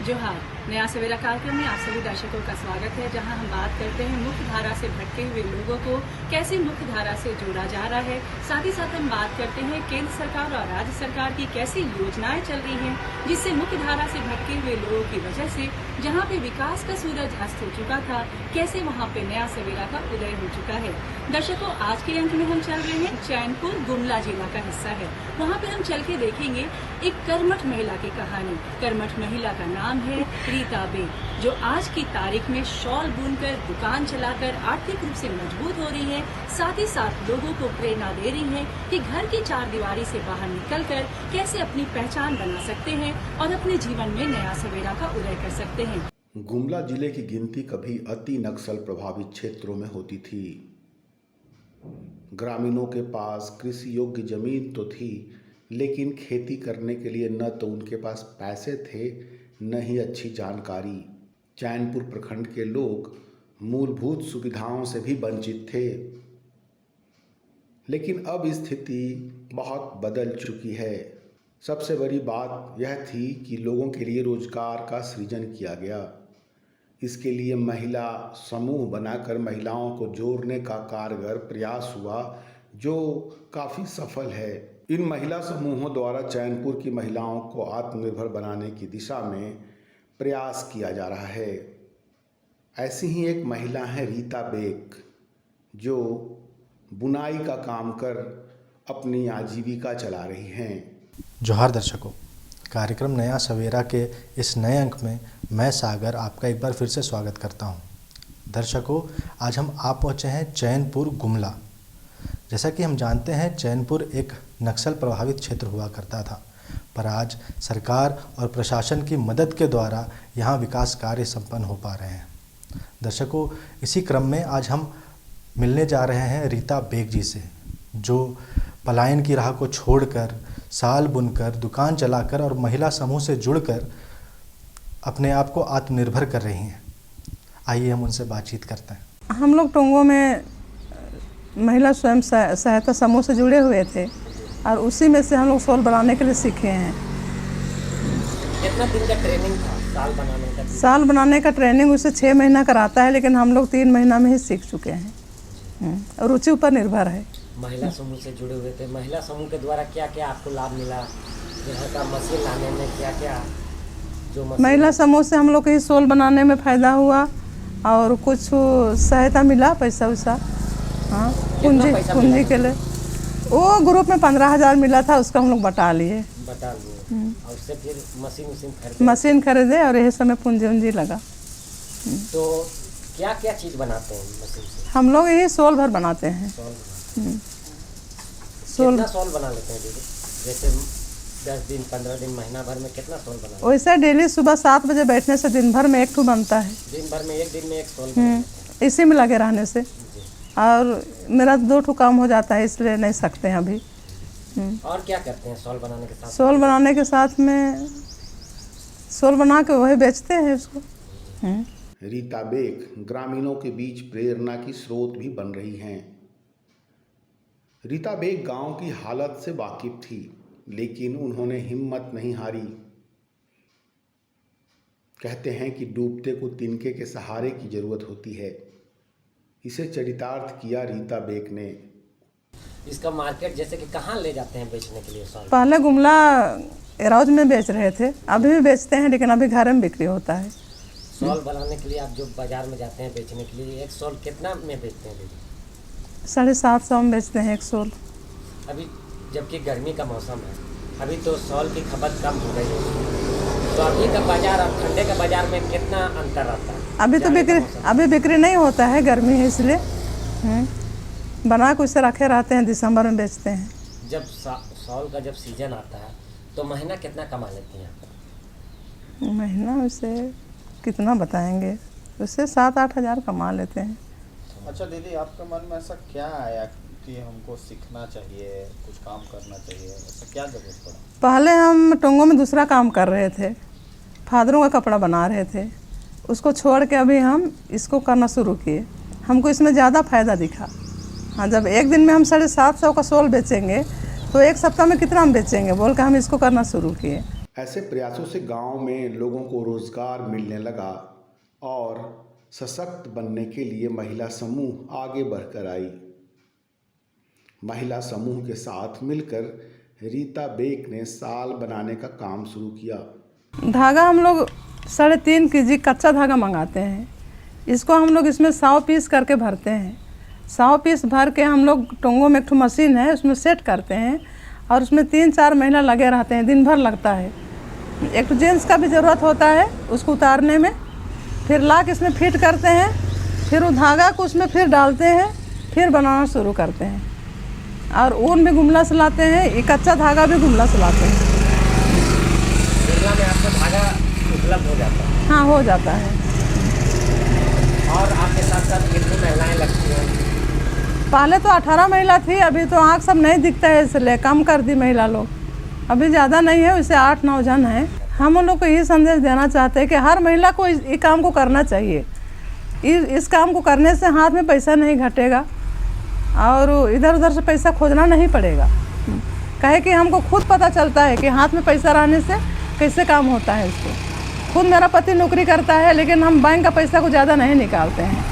जोहार। नया सवेरा कार्यक्रम में आप सभी दर्शकों का स्वागत है, जहां हम बात करते हैं मुख्य धारा से भटके हुए लोगों को कैसे मुख्य धारा से जोड़ा जा रहा है। साथ ही साथ हम बात करते हैं केंद्र सरकार और राज्य सरकार की कैसी योजनाएं चल रही हैं, जिससे मुख्य धारा से भटके हुए लोगों की वजह से जहां पे विकास का सूरज अस्त हो चुका था, कैसे वहां पे नया सवेरा का उदय हो चुका है। दर्शकों, आज के अंक में हम चल रहे हैं चैनपुर गुमला जिला का हिस्सा है। वहाँ पे हम चल के देखेंगे एक कर्मठ महिला की कहानी। कर्मठ महिला का नाम है रीता बेग, जो आज की तारीख में शॉल बुनकर दुकान चलाकर आर्थिक रूप से मजबूत हो रही है। साथ ही साथ लोगों को प्रेरणा दे रही है कि घर की चारदीवारी से बाहर निकलकर कैसे अपनी पहचान बना सकते हैं और अपने जीवन में नया सवेरा का उदय कर सकते हैं। गुमला जिले की गिनती कभी अति नक्सल प्रभावित क्षेत्रों में होती थी। ग्रामीणों के पास कृषि योग्य जमीन तो थी, लेकिन खेती करने के लिए न तो उनके पास पैसे थे, न ही अच्छी जानकारी। चैनपुर प्रखंड के लोग मूलभूत सुविधाओं से भी वंचित थे। लेकिन अब स्थिति बहुत बदल चुकी है। सबसे बड़ी बात यह थी कि लोगों के लिए रोजगार का सृजन किया गया। इसके लिए महिला समूह बनाकर महिलाओं को जोड़ने का कारगर प्रयास हुआ, जो काफ़ी सफल है। इन महिला समूहों द्वारा चैनपुर की महिलाओं को आत्मनिर्भर बनाने की दिशा में प्रयास किया जा रहा है। ऐसी ही एक महिला है रीता बेग, जो बुनाई का काम कर अपनी आजीविका चला रही हैं। जोहार दर्शकों, कार्यक्रम नया सवेरा के इस नए अंक में मैं सागर आपका एक बार फिर से स्वागत करता हूं। दर्शकों, आज हम पहुंचे हैं चैनपुर गुमला। जैसा कि हम जानते हैं, चैनपुर एक नक्सल प्रभावित क्षेत्र हुआ करता था, पर आज सरकार और प्रशासन की मदद के द्वारा यहां विकास कार्य संपन्न हो पा रहे हैं। दर्शकों, इसी क्रम में आज हम मिलने जा रहे हैं रीता बेग जी से, जो पलायन की राह को छोड़कर साल बुनकर दुकान चलाकर और महिला समूह से जुड़कर अपने आप को आत्मनिर्भर कर रही हैं। आइए हम उनसे बातचीत करते हैं। हम लोग टोंगों में महिला स्वयं सहायता समूह से जुड़े हुए थे और उसी में से हम लोग शॉल बनाने के लिए सीखे हैं। कितना दिन का ट्रेनिंग था साल बनाने का? साल बनाने का ट्रेनिंग उसे 6 महीना कराता है, लेकिन हम लोग 3 महीना में ही सीख चुके हैं। रुचि ऊपर निर्भर है। महिला समूह से जुड़े हुए थे। महिला समूह के द्वारा क्या क्या आपको लाभ मिला? यहाँ का मशीन लाने में क्या क्या जो महिला समूह से हम लोग को ही शॉल बनाने में फ़ायदा हुआ और कुछ सहायता मिला, पैसा वैसा। हाँ, पूंजी के लिए वो ग्रुप में 15,000 मिला था, उसका हम लोग बटा लिए। और उससे फिर मशीन खरीदे और यही समय पूंजी उंजी लगा। तो क्या क्या चीज़ बनाते हैं मशीन से? हम लोग यही शॉल भर बनाते हैं। कितना शॉल बना लेते हैं दीदी? जैसे 10 दिन 15 दिन महीना भर में कितना शॉल बना? वैसे डेली सुबह 7 बजे बैठने से दिन भर में 1 ठो बनता है। दिन भर में एक दिन में 1 शॉल बना लेते हैं। इसी में लगे रहने से। और मेरा 2 ठो काम हो जाता है, इसलिए नहीं सकते हैं अभी। और क्या करते हैं शॉल बनाने के साथ? शॉल बनाने के साथ में शॉल बना के वही बेचते हैं उसको। रीता बेग ग्रामीणों के बीच प्रेरणा की स्रोत भी बन रही हैं। रीता बेग गांव की हालत से वाकिफ थी, लेकिन उन्होंने हिम्मत नहीं हारी। कहते हैं कि डूबते को तिनके के सहारे की जरूरत होती है। इसे चरितार्थ किया रीता बेग ने। इसका मार्केट जैसे कि कहाँ ले जाते हैं बेचने के लिए शॉल? पहले गुमला एराउज में बेच रहे थे, अभी भी बेचते हैं, लेकिन अभी घर में बिक्री होता है। शॉल बनाने के लिए आप जो बाजार में जाते हैं बेचने के लिए, एक शॉल कितना में बेचते हैं दीदी? 750 में बेचते हैं 1 शॉल। अभी जबकि गर्मी का मौसम है, अभी तो शॉल की खपत कम हो गई है, तो अभी का बाजार और ठंडे का बाजार में कितना अंतर रहता है? अभी बिक्री नहीं होता है, गर्मी है इसलिए। बना के उसे रखे रहते हैं, दिसंबर में बेचते हैं। जब शॉल का जब सीजन आता है तो महीना कितना कमा लेती हैं आप? महीना उसे कितना बताएंगे, उससे 7-8 हज़ार कमा लेते हैं। अच्छा दीदी, आपके मन में ऐसा क्या आया कि हमको सीखना चाहिए, कुछ काम करना चाहिए, ऐसा क्या जरूरत पड़ा? पहले हम टोंगों में दूसरा काम कर रहे थे, फादरों का कपड़ा बना रहे थे। उसको छोड़ के अभी हम इसको करना शुरू किए। हमको इसमें ज़्यादा फ़ायदा दिखा। हाँ, जब एक दिन में हम 750 का शॉल बेचेंगे तो एक सप्ताह में कितना हम बेचेंगे, बोल के हम इसको करना शुरू किए। ऐसे प्रयासों से गांव में लोगों को रोजगार मिलने लगा और सशक्त बनने के लिए महिला समूह आगे बढ़कर आई। महिला समूह के साथ मिलकर रीता बेग ने शाल बनाने का काम शुरू किया। धागा हम लोग 3.5 kg कच्चा धागा मंगाते हैं। इसको हम लोग इसमें 100 पीस करके भरते हैं। 100 पीस भर के हम लोग टोंगों में एक मशीन है, उसमें सेट करते हैं और उसमें 3-4 महिला लगे रहते हैं। दिन भर लगता है। एक जेंट्स का भी ज़रूरत होता है उसको उतारने में। फिर ला के इसमें फिट करते हैं, फिर वो धागा को उसमें फिर डालते हैं, फिर बनाना शुरू करते हैं। और ऊन भी गुमला से लाते हैं, ये कच्चा धागा भी गुमला से लाते हैं। गुमला में आपको धागा उपलब्ध हो जाता है? हाँ, हो जाता है। और आपके साथ साथ कितनी महिलाएं लगती हैं? पहले तो 18 महिला थी, अभी तो आँख सब नहीं दिखता है इसलिए कम कर दी महिला लोग। अभी ज़्यादा नहीं है, वैसे 8-9 जन हैं। हम उन लोग को यही संदेश देना चाहते हैं कि हर महिला को इस काम को करना चाहिए। इस काम को करने से हाथ में पैसा नहीं घटेगा और इधर उधर से पैसा खोजना नहीं पड़ेगा। कहे कि हमको खुद पता चलता है कि हाथ में पैसा रहने से कैसे काम होता है उसको। खुद मेरा पति नौकरी करता है, लेकिन हम बैंक का पैसा को ज़्यादा नहीं निकालते हैं,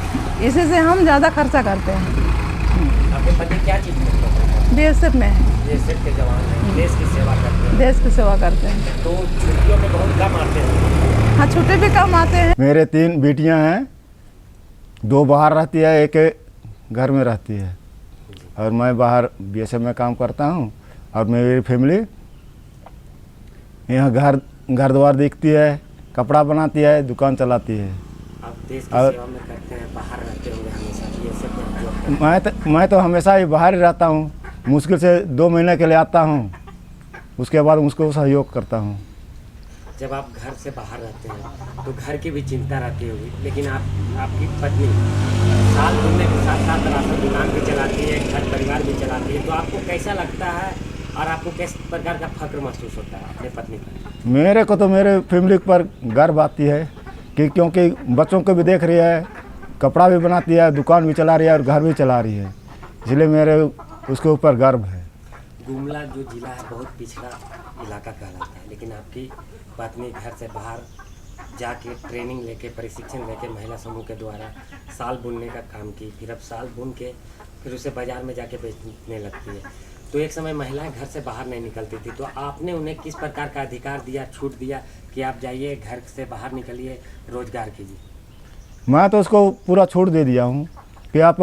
इसी से हम ज़्यादा खर्चा करते हैं। आपके पति क्या चीज़ में हैं? BSF में है। BSF के जवान हैं, देश की सेवा करते हैं। देश की सेवा करते हैं। तो छुट्टियों में बहुत कम आते हैं? हाँ, छुट्टी भी कम आते हैं। मेरे 3 बेटियां हैं, 2 बाहर रहती है, एक घर में रहती है और मैं बाहर BSF में काम करता हूं। और मेरी फैमिली यहाँ घर द्वार देखती है, कपड़ा बनाती है, दुकान चलाती है। आप देश की सेवा में करते हैं, बाहर रहते होंगे हमेशा BSF में जॉब करते हैं? मैं तो हमेशा ही बाहर ही रहता हूँ। मुश्किल से 2 महीने के लिए आता हूँ, उसके बाद उसको सहयोग करता हूँ। जब आप घर से बाहर रहते हैं तो घर की भी चिंता रहती होगी, लेकिन आपकी पत्नी साल बुनने के साथ साथ राशन दुकान भी चलाती है, घर परिवार भी चलाती है, तो आपको कैसा लगता है और आपको किस प्रकार का फख्र महसूस होता है अपने पत्नी पर? मेरे को तो मेरे फैमिली पर गर्व आती है कि क्योंकि बच्चों को भी देख रही है, कपड़ा भी बनाती है, दुकान भी चला रही है और घर भी चला रही है, इसलिए मेरे उसके ऊपर गर्व है। गुमला जो जिला है बहुत पिछड़ा इलाका कहलाता है, लेकिन आपकी पत्नी घर से बाहर जाके ट्रेनिंग लेके, प्रशिक्षण लेके महिला समूह के द्वारा साल बुनने का काम की, फिर अब साल बुन के फिर उसे बाज़ार में जाके बेचने लगती है। तो एक समय महिलाएं घर से बाहर नहीं निकलती थी, तो आपने उन्हें किस प्रकार का अधिकार दिया, छूट दिया कि आप जाइए घर से बाहर निकलिए, रोजगार कीजिए? मैं तो उसको पूरा छूट दे दिया हूँ कि आप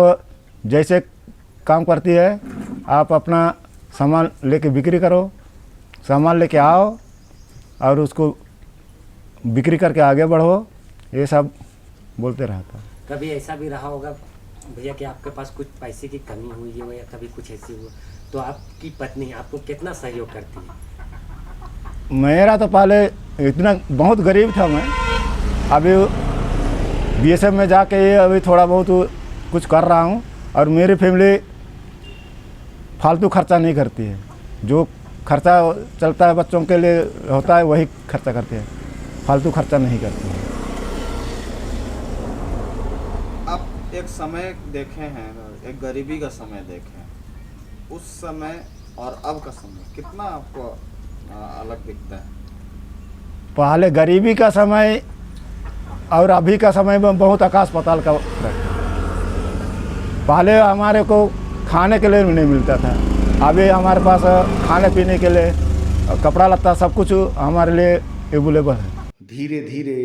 जैसे काम करती है, आप अपना सामान लेके बिक्री करो, सामान लेके आओ और उसको बिक्री करके आगे बढ़ो, ये सब बोलते रहता। कभी ऐसा भी रहा होगा भैया कि आपके पास कुछ पैसे की कमी हुई हो या कभी कुछ ऐसी हो, तो आपकी पत्नी आपको कितना सहयोग करती है? मेरा तो पहले इतना बहुत गरीब था मैं, अभी BSF में जाके अभी थोड़ा बहुत कुछ कर रहा हूँ और मेरी फैमिली फालतू खर्चा नहीं करती है। जो खर्चा चलता है बच्चों के लिए होता है वही खर्चा करते हैं, फालतू खर्चा नहीं करते हैं। आप एक समय देखे हैं, एक गरीबी का समय देखे हैं, उस समय और अब का समय कितना आपको अलग दिखता है? पहले गरीबी का समय और अभी का समय में बहुत आकाश पाताल का फर्क है। पहले हमारे को खाने के लिए नहीं मिलता था, अभी हमारे पास खाने पीने के लिए, कपड़ा लत्ता सब कुछ हमारे लिए अवेलेबल है। धीरे धीरे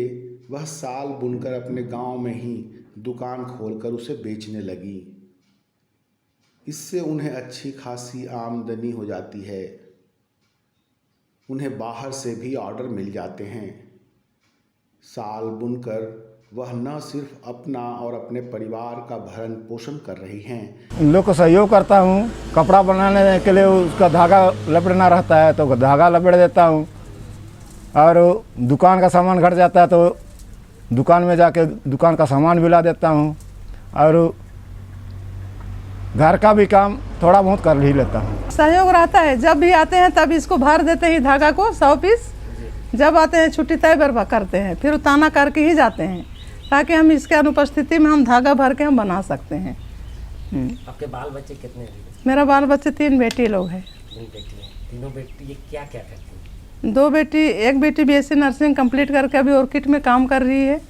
वह शाल बुनकर अपने गांव में ही दुकान खोलकर उसे बेचने लगी। इससे उन्हें अच्छी खासी आमदनी हो जाती है। उन्हें बाहर से भी ऑर्डर मिल जाते हैं। शाल बुनकर वह न सिर्फ अपना और अपने परिवार का भरण पोषण कर रही हैं। इन लोग को सहयोग करता हूँ, कपड़ा बनाने के लिए उसका धागा लपेटना रहता है तो धागा लपेट देता हूँ, और दुकान का सामान घट जाता है तो दुकान में जाके दुकान का सामान भी ला देता हूँ, और घर का भी काम थोड़ा बहुत कर ही लेता हूँ। सहयोग रहता है, जब भी आते हैं तब इसको भर देते हैं धागा को 100 पीस। जब आते हैं छुट्टी तय बर्बाद करते हैं, फिर उताना करके ही जाते हैं ताकि हम इसके अनुपस्थिति में हम धागा भर के हम बना सकते हैं। आपके बाल बच्चे कितने हैं? मेरा बाल बच्चे 3 बेटी लोग हैं। 3 बेटी हैं। तीनों बेटी ये क्या क्या करती हैं? एक बेटी बीएससी नर्सिंग कंप्लीट करके अभी ऑर्किड में काम कर रही है,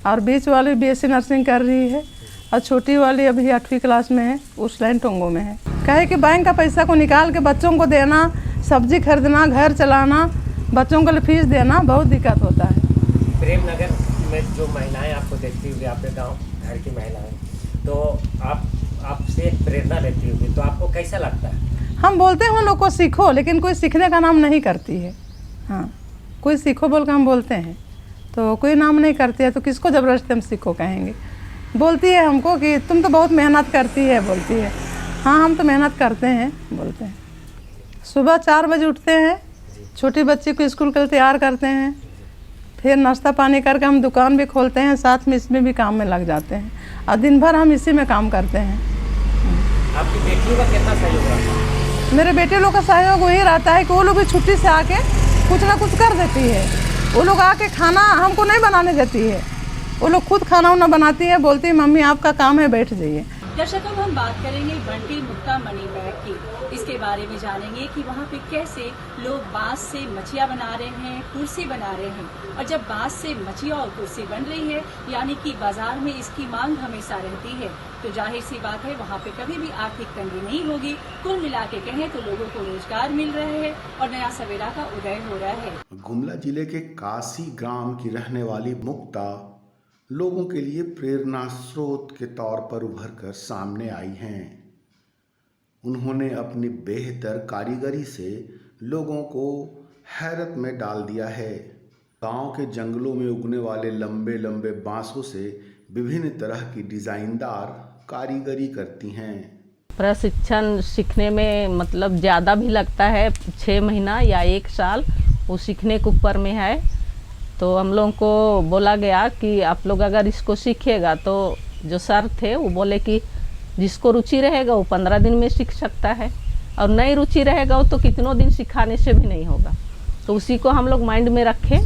और बीच वाली बीएससी नर्सिंग कर रही है, और छोटी वाली अभी 8वीं क्लास में है, उस लाइन टोंगो में है। कहे कि बैंक का पैसा को निकाल के बच्चों को देना, सब्जी खरीदना, घर चलाना, बच्चों को फीस देना बहुत दिक्कत होता है। प्रेमनगर में जो महिलाएं आपको देखती होगी, आपके गांव घर की महिलाएं, तो आपसे एक प्रेरणा लेती होगी, तो आपको कैसा लगता है? हम बोलते हैं उन लोग को सीखो, लेकिन कोई सीखने का नाम नहीं करती है। हाँ, कोई सीखो बोल कर हम बोलते हैं तो कोई नाम नहीं करती है, तो किसको ज़बरदस्ती हम सीखो कहेंगे। बोलती है हमको कि तुम तो बहुत मेहनत करती है, बोलती है। हाँ, हम तो मेहनत करते हैं, बोलते हैं। सुबह 4 बजे उठते हैं, छोटी बच्ची को स्कूल के लिए तैयार करते हैं, फिर नाश्ता पानी करके हम दुकान भी खोलते हैं, साथ में इसमें भी काम में लग जाते हैं, और दिन भर हम इसी में काम करते हैं। आपकी बेटियों का कितना सहयोग रहता है? मेरे बेटे लोग का सहयोग वही रहता है कि वो लोग भी छुट्टी से आके कुछ ना कुछ कर देती है। वो लोग आके खाना हमको नहीं बनाने देती है, वो लोग खुद खाना उना बनाती है, बोलती है मम्मी आपका काम है, बैठ जाइए। दर्शकों, हम बात करेंगे बंटी मुक्ता मनी बैग की। इसके बारे में जानेंगे कि वहाँ पे कैसे लोग बांस से मचिया बना रहे हैं, कुर्सी बना रहे हैं, और जब बांस से मचिया और कुर्सी बन रही है, यानी कि बाजार में इसकी मांग हमेशा रहती है, तो जाहिर सी बात है वहाँ पे कभी भी आर्थिक तंगी नहीं होगी। कुल मिला के कहें तो लोगों को रोजगार मिल रहा है और नया सवेरा का उदय हो रहा है। गुमला जिले के काशी ग्राम की रहने वाली मुक्ता लोगों के लिए प्रेरणा स्रोत के तौर पर उभर कर सामने आई हैं। उन्होंने अपनी बेहतर कारीगरी से लोगों को हैरत में डाल दिया है। गांव के जंगलों में उगने वाले लंबे लंबे बांसों से विभिन्न तरह की डिजाइनदार कारीगरी करती हैं। प्रशिक्षण सीखने में मतलब ज़्यादा भी लगता है, 6 महीना या 1 साल वो सीखने के ऊपर में है। तो हम लोगों को बोला गया कि आप लोग अगर इसको सीखिएगा, तो जो सर थे वो बोले कि जिसको रुचि रहेगा वो 15 दिन में सीख सकता है, और नहीं रुचि रहेगा वो तो कितनों दिन सिखाने से भी नहीं होगा। तो उसी को हम लोग माइंड में रखें।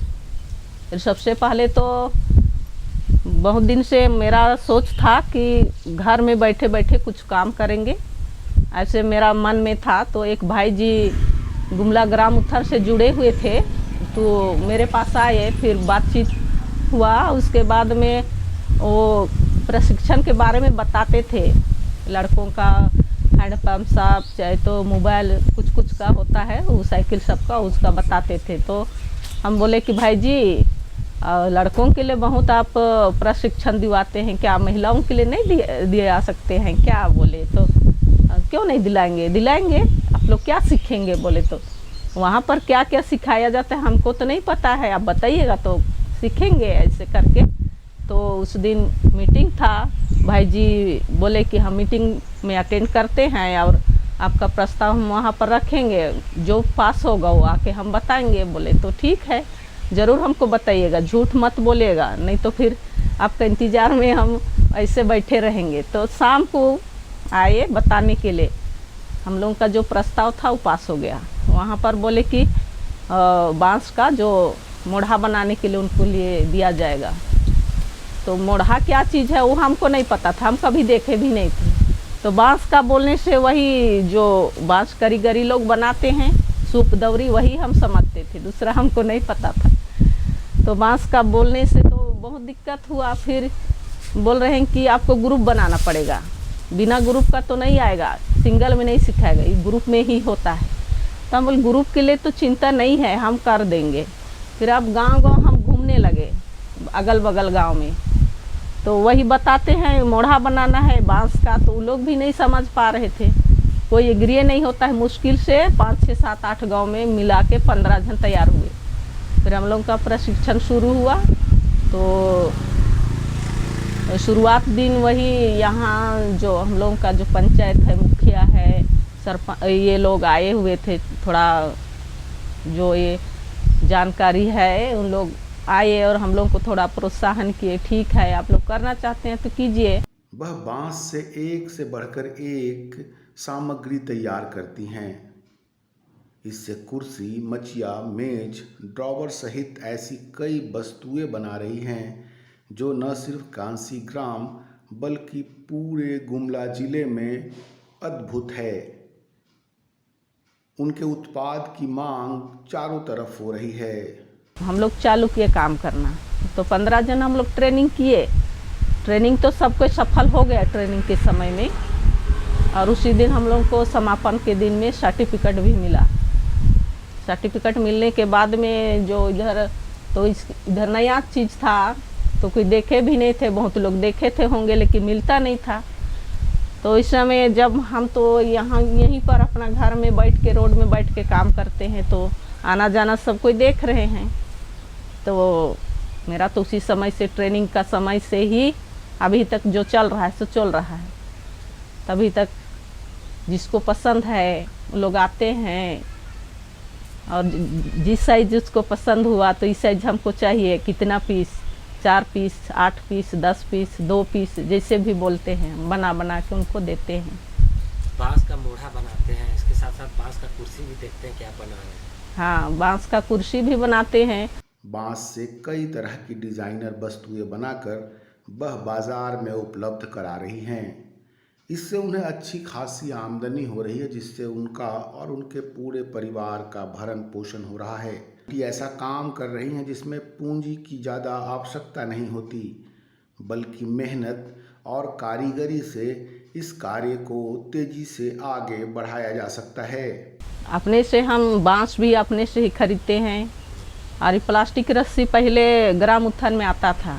फिर सबसे पहले तो बहुत दिन से मेरा सोच था कि घर में बैठे बैठे कुछ काम करेंगे, ऐसे मेरा मन में था। तो एक भाई जी गुमला ग्राम उत्थर से जुड़े हुए थे, तो मेरे पास आए, फिर बातचीत हुआ। उसके बाद में वो प्रशिक्षण के बारे में बताते थे, लड़कों का हैंडपम्प साफ, चाहे तो मोबाइल कुछ कुछ का होता है, वो साइकिल सबका उसका बताते थे। तो हम बोले कि भाई जी लड़कों के लिए बहुत आप प्रशिक्षण दिवाते हैं, क्या महिलाओं के लिए नहीं दिया सकते हैं क्या? बोले तो क्यों नहीं दिलाएंगे, दिलाएंगे। आप लोग क्या सीखेंगे? बोले तो वहाँ पर क्या क्या सिखाया जाता है हमको तो नहीं पता है, आप बताइएगा तो सीखेंगे ऐसे करके। तो उस दिन मीटिंग था, भाई जी बोले कि हम मीटिंग में अटेंड करते हैं और आपका प्रस्ताव हम वहाँ पर रखेंगे, जो पास होगा वो आके हम बताएंगे। बोले तो ठीक है, ज़रूर हमको बताइएगा, झूठ मत बोलिएगा, नहीं तो फिर आपका इंतज़ार में हम ऐसे बैठे रहेंगे। तो शाम को आए बताने के लिए, हम लोगों का जो प्रस्ताव था वो पास हो गया। वहाँ पर बोले कि बांस का जो मोढ़ा बनाने के लिए उनको लिए दिया जाएगा। तो मोढ़ा क्या चीज़ है वो हमको नहीं पता था, हम कभी देखे भी नहीं थे। तो बांस का बोलने से वही जो बांस कारीगरी लोग बनाते हैं, सूप दौरी, वही हम समझते थे, दूसरा हमको नहीं पता था। तो बांस का बोलने से तो बहुत दिक्कत हुआ। फिर बोल रहे हैं कि आपको ग्रुप बनाना पड़ेगा, बिना ग्रुप का तो नहीं आएगा, सिंगल में नहीं सिखाएगा, ये ग्रुप में ही होता है। तो हम बोल ग्रुप के लिए तो चिंता नहीं है, हम कर देंगे। फिर अब गांव गांव हम घूमने लगे, अगल बगल गांव में, तो वही बताते हैं मोढ़ा बनाना है बांस का, तो वो लोग भी नहीं समझ पा रहे थे, कोई एग्री नहीं होता है। मुश्किल से 5, 6, 7, 8 गाँव में मिला के 15 जन तैयार हुए। फिर हम लोग का प्रशिक्षण शुरू हुआ। तो शुरुआत दिन वही यहाँ जो हम लोगों का जो पंचायत है, मुखिया है, सरपंच, ये लोग आए हुए थे, थोड़ा जो ये जानकारी है उन लोग आए और हम लोग को थोड़ा प्रोत्साहन किए, ठीक है आप लोग करना चाहते हैं तो कीजिए। वह बांस से एक से बढ़कर एक सामग्री तैयार करती हैं। इससे कुर्सी, मचिया, मेज, ड्रॉवर सहित ऐसी कई वस्तुएं बना रही हैं जो न सिर्फ कांसी ग्राम बल्कि पूरे गुमला जिले में अद्भुत है। उनके उत्पाद की मांग चारों तरफ हो रही है। हम लोग चालू किए काम करना, तो 15 जन हम लोग ट्रेनिंग किए। ट्रेनिंग तो सब कुछ सफल हो गया ट्रेनिंग के समय में, और उसी दिन हम लोग को समापन के दिन में सर्टिफिकेट भी मिला। सर्टिफिकेट मिलने के बाद में जो इधर नया चीज़ था, तो कोई देखे भी नहीं थे, बहुत लोग देखे थे होंगे लेकिन मिलता नहीं था। तो इस समय जब हम तो यहीं पर अपना घर में बैठ के, रोड में बैठ के काम करते हैं, तो आना जाना सब कोई देख रहे हैं। तो मेरा तो उसी समय से, ट्रेनिंग का समय से ही अभी तक जो चल रहा है सो चल रहा है। तभी तक जिसको पसंद है लोग आते हैं, और जिस साइज जिसको पसंद हुआ तो इस साइज हमको चाहिए, कितना piece, 4 piece, 8 piece, 10 piece, 2 piece, जैसे भी बोलते हैं बना के उनको देते हैं। बांस का मूढ़ा बनाते हैं, इसके साथ साथ बांस का कुर्सी भी देखते हैं क्या बना रहे हैं। हाँ, बांस का कुर्सी भी बनाते हैं। बांस से कई तरह की डिजाइनर वस्तुएं बनाकर वह बाजार में उपलब्ध करा रही हैं। इससे उन्हें अच्छी खासी आमदनी हो रही है, जिससे उनका और उनके पूरे परिवार का भरण पोषण हो रहा है। कि ऐसा काम कर रही हैं जिसमें पूंजी की ज़्यादा आवश्यकता नहीं होती, बल्कि मेहनत और कारीगरी से इस कार्य को तेजी से आगे बढ़ाया जा सकता है। अपने से हम बांस भी अपने से ही खरीदते हैं, और ये प्लास्टिक रस्सी पहले ग्राम उत्थान में आता था।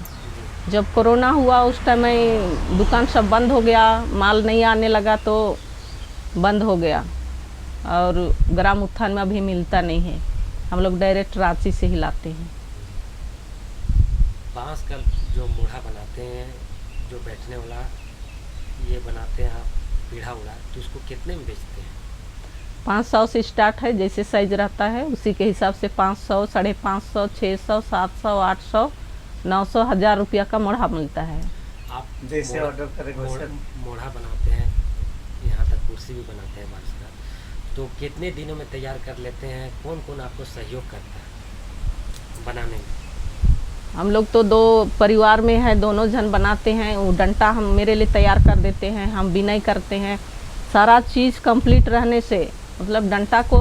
जब कोरोना हुआ उस टाइम में दुकान सब बंद हो गया, माल नहीं आने लगा तो बंद हो गया, और ग्राम उत्थान में अभी मिलता नहीं है। हम लोग डायरेक्ट रांची से ही लाते हैं। बांस का जो मूढ़ा बनाते हैं, जो बैठने वाला ये बनाते हैं आप पीढ़ा उड़ा, तो उसको कितने में बेचते हैं? 500 से स्टार्ट है, जैसे साइज रहता है उसी के हिसाब से 500, 550, 600, 700, 800, 900, 1000 रुपया का मोढ़ा मिलता है। आप जैसे ऑर्डर करें मोढ़ा बनाते हैं, यहाँ तक कुर्सी भी बनाते हैं बांस का, तो कितने दिनों में तैयार कर लेते हैं? कौन कौन आपको सहयोग करता है बनाने में? हम लोग तो 2 परिवार में है, दोनों जन बनाते हैं। वो डंटा हम मेरे लिए तैयार कर देते हैं, हम बिनाई करते हैं। सारा चीज़ कंप्लीट रहने से, मतलब डंटा को,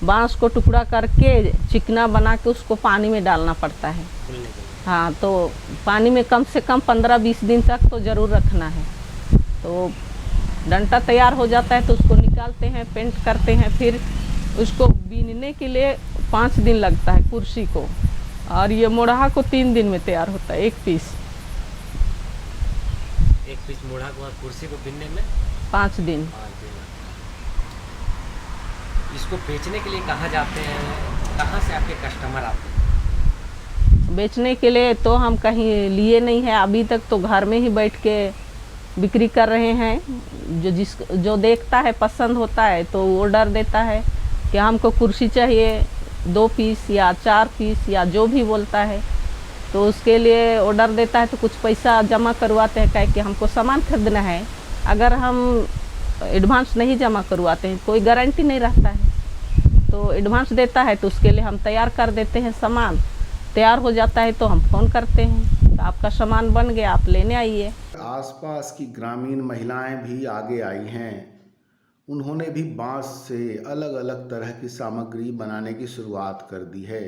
बांस को टुकड़ा करके चिकना बना के उसको पानी में डालना पड़ता है। हाँ, तो पानी में कम से कम 15-20 दिन तक तो ज़रूर रखना है। तो डंटा तैयार हो जाता है तो उसको निकालते हैं, पेंट करते हैं, फिर उसको बीनने के लिए 5 दिन लगता है कुर्सी को, और ये मोढ़ा को 3 दिन में तैयार होता है। एक पीस मोढ़ा को और कुर्सी को बीनने में 5 दिन। इसको बेचने के लिए कहाँ जाते हैं? कहाँ से आपके कस्टमर आते हैं? बेचने के लिए तो हम कहीं लिए नहीं है अभी तक, तो घर में ही बैठ के बिक्री कर रहे हैं। जो देखता है पसंद होता है तो ऑर्डर देता है कि हमको कुर्सी चाहिए 2 पीस या 4 पीस या जो भी बोलता है, तो उसके लिए ऑर्डर देता है। तो कुछ पैसा जमा करवाते हैं, कह के हमको सामान खरीदना है। अगर हम एडवांस नहीं जमा करवाते हैं, कोई गारंटी नहीं रहता है, तो एडवांस देता है तो उसके लिए हम तैयार कर देते हैं। सामान तैयार हो जाता है तो हम फ़ोन करते हैं, तो आपका सामान बन गया, आप लेने आइए। आसपास की ग्रामीण महिलाएं भी आगे आई हैं। उन्होंने भी बांस से अलग अलग तरह की सामग्री बनाने की शुरुआत कर दी है।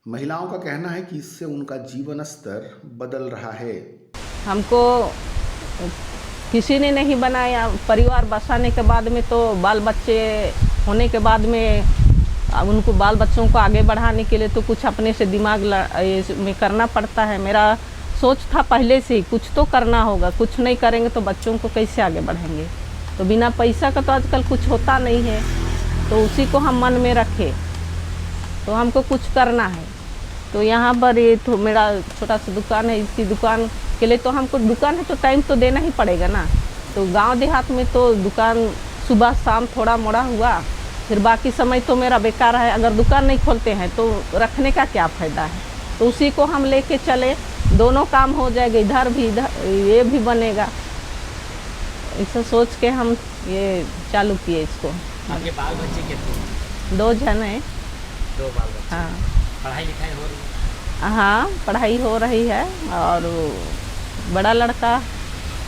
महिलाओं का कहना है कि इससे उनका जीवन स्तर बदल रहा है। हमको किसी ने नहीं बनाया, परिवार बसाने के बाद में तो बाल बच्चे होने के बाद में उनको, बाल बच्चों को आगे बढ़ाने के लिए तो कुछ अपने से दिमाग में करना पड़ता है। मेरा सोच था पहले से ही कुछ तो करना होगा, कुछ नहीं करेंगे तो बच्चों को कैसे आगे बढ़ेंगे। तो बिना पैसा का तो आजकल कुछ होता नहीं है, तो उसी को हम मन में रखे, तो हमको कुछ करना है। तो यहाँ पर ये तो मेरा छोटा सा दुकान है, इसी दुकान के लिए तो हमको, दुकान है तो टाइम तो देना ही पड़ेगा ना। तो गांव देहात में तो दुकान सुबह शाम थोड़ा मोड़ा हुआ, फिर बाकी समय तो मेरा बेकार है। अगर दुकान नहीं खोलते हैं तो रखने का क्या फ़ायदा है। तो उसी को हम लेके चले, दोनों काम हो जाएगा, इधर भी इधर ये भी बनेगा। ऐसा सोच के हम ये चालू किए इसको। आपके बाल बच्चे कितने? 2 जन हैं। 2 बाल बच्चे। हाँ। पढ़ाई लिखाई हो रही है? हाँ, पढ़ाई हो रही है, और बड़ा लड़का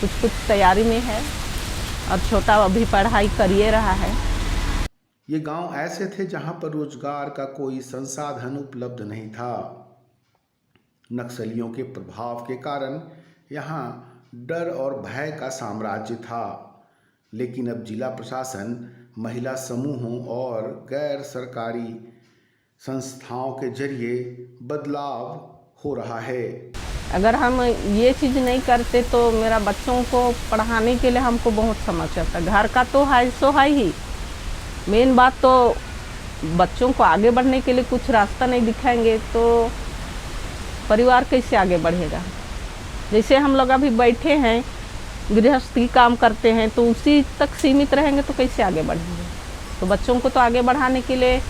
कुछ तैयारी में है, और छोटा अभी पढ़ाई कर ही रहा है। ये गांव ऐसे थे जहां पर रोजगार का कोई संसाधन उपलब्ध नहीं था। नक्सलियों के प्रभाव के कारण यहाँ डर और भय का साम्राज्य था। लेकिन अब जिला प्रशासन महिला समूहों और गैर सरकारी संस्थाओं के जरिए बदलाव हो रहा है। अगर हम ये चीज़ नहीं करते तो मेरा बच्चों को पढ़ाने के लिए हमको बहुत समस्या था। घर का तो है सो है ही, मेन बात तो बच्चों को आगे बढ़ने के लिए कुछ रास्ता नहीं दिखाएंगे तो परिवार कैसे आगे बढ़ेगा। जैसे हम लोग अभी बैठे हैं, गृहस्थी काम करते हैं, तो उसी तक सीमित रहेंगे तो कैसे आगे बढ़ेंगे। तो बच्चों को तो आगे बढ़ाने के लिए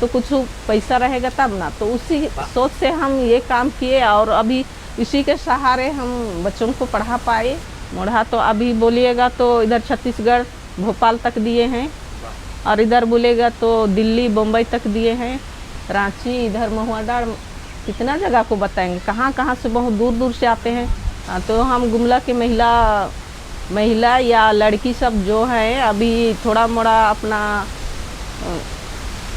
तो कुछ पैसा रहेगा तब ना, तो उसी सोच से हम ये काम किए और अभी इसी के सहारे हम बच्चों को पढ़ा पाए। मोढ़ा तो अभी बोलिएगा तो इधर छत्तीसगढ़ भोपाल तक दिए हैं, और इधर बोलेगा तो दिल्ली बम्बई तक दिए हैं, रांची, इधर महुआडार, कितना जगह को बताएंगे, कहाँ कहाँ से बहुत दूर दूर से आते हैं। तो हम गुमला के महिला या लड़की सब जो है अभी थोड़ा मोड़ा अपना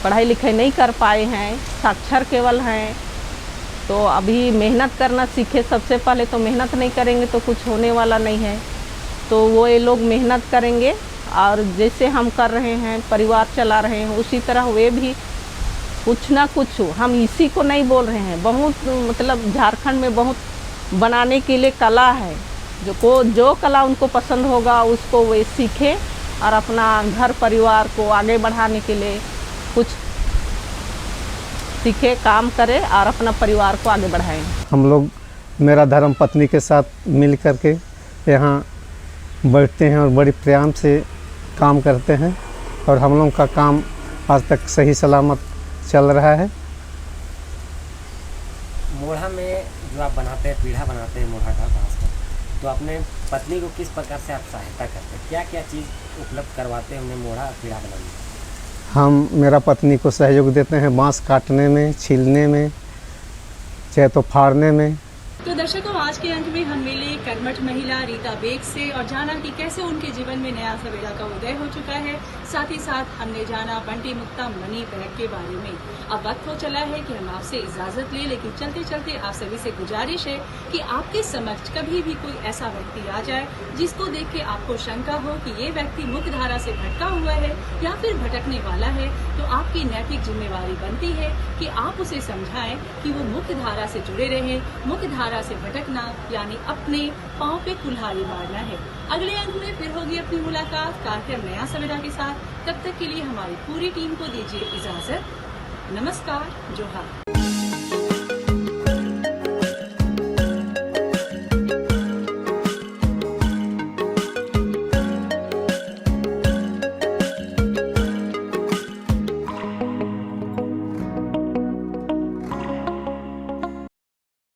पढ़ाई लिखाई नहीं कर पाए हैं, साक्षर केवल हैं, तो अभी मेहनत करना सीखे। सबसे पहले तो मेहनत नहीं करेंगे तो कुछ होने वाला नहीं है। तो वो ये लोग मेहनत करेंगे और जैसे हम कर रहे हैं, परिवार चला रहे हैं, उसी तरह वे भी कुछ ना कुछ। हम इसी को नहीं बोल रहे हैं, बहुत मतलब झारखंड में बहुत बनाने के लिए कला है। जो कला उनको पसंद होगा उसको वे सीखें और अपना घर परिवार को आगे बढ़ाने के लिए कुछ सीखे, काम करें और अपना परिवार को आगे बढ़ाएं। हम लोग मेरा धर्म पत्नी के साथ मिल करके यहाँ बैठते हैं और बड़ी प्रेम से काम करते हैं और हम लोग का काम आज तक सही सलामत चल रहा है। मोढ़ा में जो आप बनाते हैं, पीढ़ा बनाते हैं मोढ़ा का बांस का, तो अपने पत्नी को किस प्रकार से आप सहायता करते हैं? क्या क्या चीज़ उपलब्ध करवाते हैं उन्हें मोढ़ा पीढ़ा बनाने में? हम मेरा पत्नी को सहयोग देते हैं बांस काटने में, छीलने में, चाहे तो फाड़ने में। तो दर्शकों, आज के अंक में हम मिले कर्मठ महिला रीता बेग से और जाना कि कैसे उनके जीवन में नया सवेरा का उदय हो चुका है। साथ ही साथ हमने जाना बंटी मुक्ता मनी बैग के बारे में। अब वक्त हो चला है कि हम आपसे इजाजत ले, लेकिन चलते चलते आप सभी से गुजारिश है कि आपके समक्ष कभी भी कोई ऐसा व्यक्ति आ जाए जिसको देख के आपको शंका हो कि ये व्यक्ति मुख्य धारा से भटका हुआ है या फिर भटकने वाला है, तो आपकी नैतिक जिम्मेवारी बनती है कि आप उसे समझाएं कि वो मुख्य धारा से जुड़े रहें। मुख्य धारा से भटकना यानी अपने पांव पे कुल्हाड़ी मारना है। अगले अंक में फिर होगी अपनी मुलाकात कार्यक्रम नया सवेरा के साथ। तब तक के लिए हमारी पूरी टीम को दीजिए इजाजत। नमस्कार, जोहार।